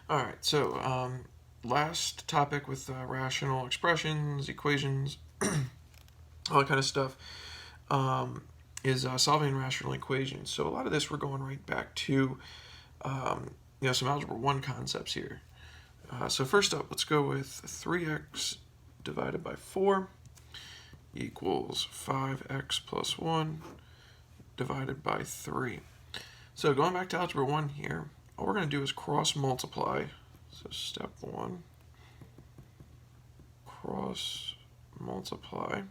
All right, so last topic with rational expressions, equations, all that kind of stuff um, is solving rational equations. So a lot of this we're going right back to some Algebra 1 concepts here. So first up, let's go with 3x divided by 4 equals 5x plus 1 divided by 3. So going back to Algebra 1 here, all we're going to do is cross multiply. So step 1, cross multiply.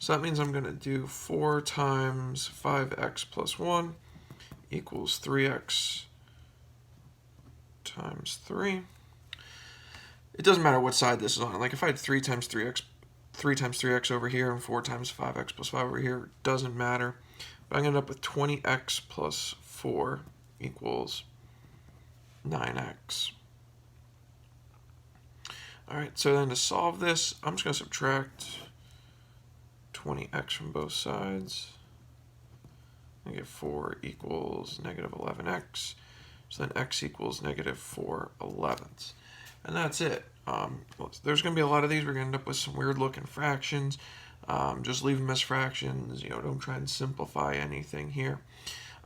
So that means I'm going to do 4 times 5x plus 1 equals 3x times 3. It doesn't matter what side this is on. Like if I had 3 times 3x over here and 4 times 5x plus 5 over here, it doesn't matter. But I'm going to end up with 20x plus 4 equals 9x. All right, so then to solve this, I'm just going to subtract 20x from both sides. I get 4 equals negative 11x. So then x equals negative 4/11. And that's it. There's going to be a lot of these. We're going to end up with some weird looking fractions. Just leave them as fractions. Don't try and simplify anything here.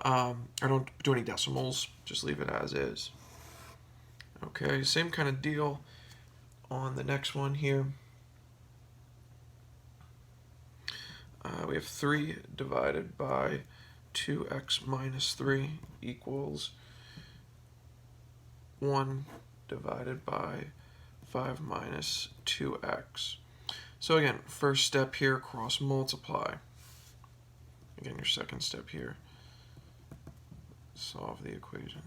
Or don't do any decimals. Just leave it as is. Okay, same kind of deal on the next one here. We have 3 divided by 2x minus 3 equals 1 divided by 5 minus 2x. So again, first step here, cross multiply. Again, your second step here, solve the equation.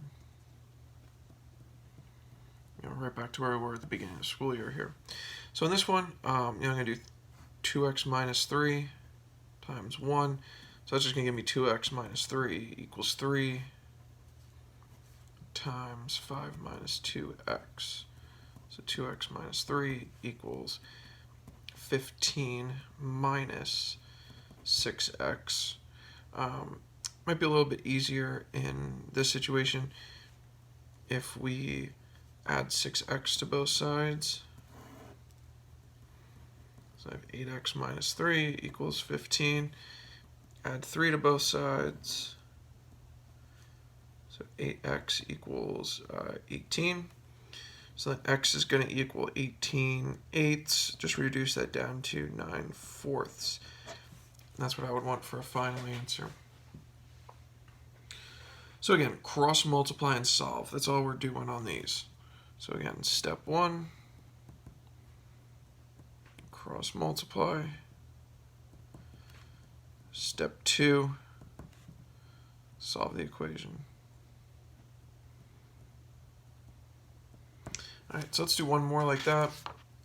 Right back to where we were at the beginning of the school year here. So in this one, I'm going to do 2x minus 3 times 1. So that's just going to give me 2x minus 3 equals 3 times 5 minus 2x. So 2x minus 3 equals 15 minus 6x. Might be a little bit easier in this situation if we add 6x to both sides. So I have 8x minus 3 equals 15. Add 3 to both sides. So 8x equals 18. So then x is going to equal 18/8. Just reduce that down to 9/4. And that's what I would want for a final answer. So again, cross multiply and solve. That's all we're doing on these. So again, step 1, cross multiply. Step 2, solve the equation. All right, so let's do one more like that.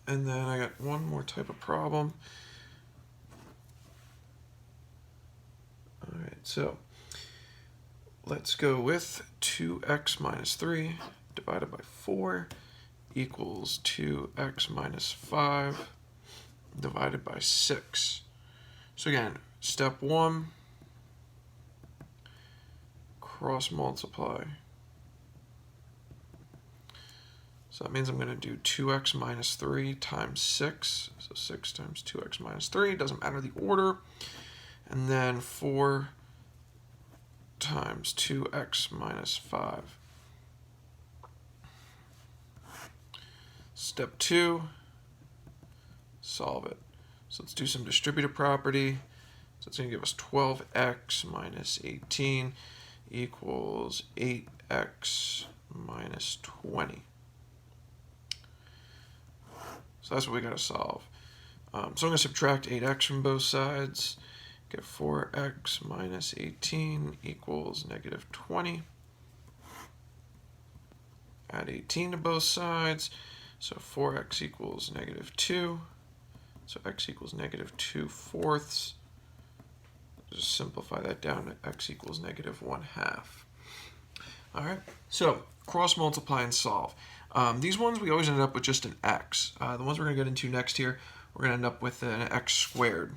And then I got one more type of problem. All right, so let's go with 2x minus 3 divided by 4 equals 2x minus 5 divided by 6. So again, step 1, cross multiply. So that means I'm going to do 2x minus 3 times 6. So 6 times 2x minus 3. Doesn't matter the order. And then 4 times 2x minus 5. Step 2, solve it. So let's do some distributive property. So it's going to give us 12x minus 18 equals 8x minus 20. So that's what we got to solve. So I'm going to subtract 8x from both sides. Get 4x minus 18 equals negative 20. Add 18 to both sides. So 4x equals negative 2. So x equals negative 2/4. Just simplify that down to x equals negative 1/2. All right, so cross multiply and solve. These ones we always end up with just an x. The ones we're going to get into next here, we're going to end up with an x squared.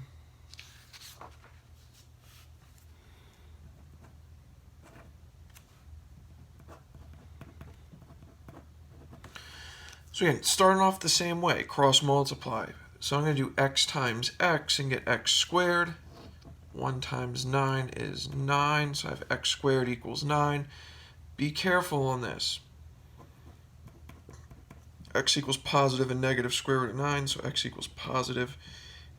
So again, starting off the same way, cross multiply. So I'm going to do x times x and get x squared. 1 times 9 is 9, so I have x squared equals 9. Be careful on this. X equals positive and negative square root of 9, so x equals positive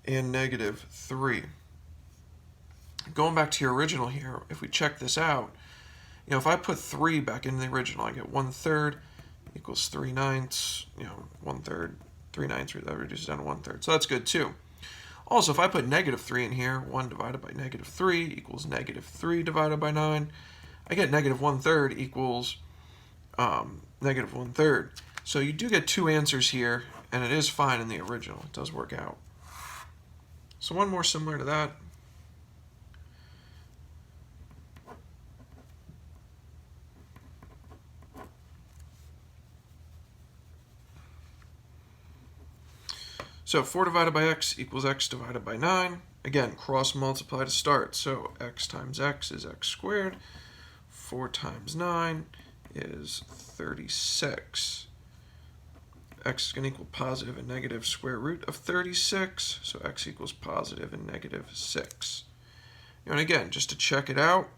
and negative 3. Going back to your original here, if we check this out, if I put 3 back into the original, I get 1/3 equals 3/9, 1/3, 3/9, that reduces down to 1/3. So that's good too. Also, if I put negative 3 in here, 1 divided by negative 3 equals negative 3 divided by 9. I get negative 1/3 equals negative 1/3. So you do get two answers here, and it is fine in the original. It does work out. So one more similar to that. So 4 divided by x equals x divided by 9. Again, cross multiply to start. So x times x is x squared. 4 times 9 is 36. X is going to equal positive and negative square root of 36. So x equals positive and negative 6. And again, just to check it out,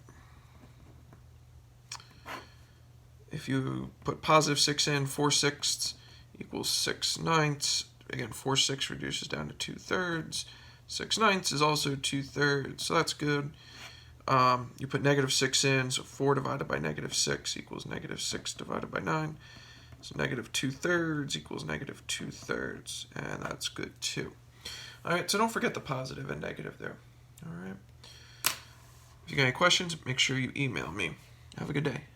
if you put positive 6 in, 4/6 equals 6/9. Again, 4/6 reduces down to 2/3. 6/9 is also 2/3, so that's good. You put negative 6 in, so 4 divided by negative 6 equals negative 6 divided by 9. So negative 2/3 equals negative 2/3, and that's good too. All right, so don't forget the positive and negative there. All right. If you got any questions, make sure you email me. Have a good day.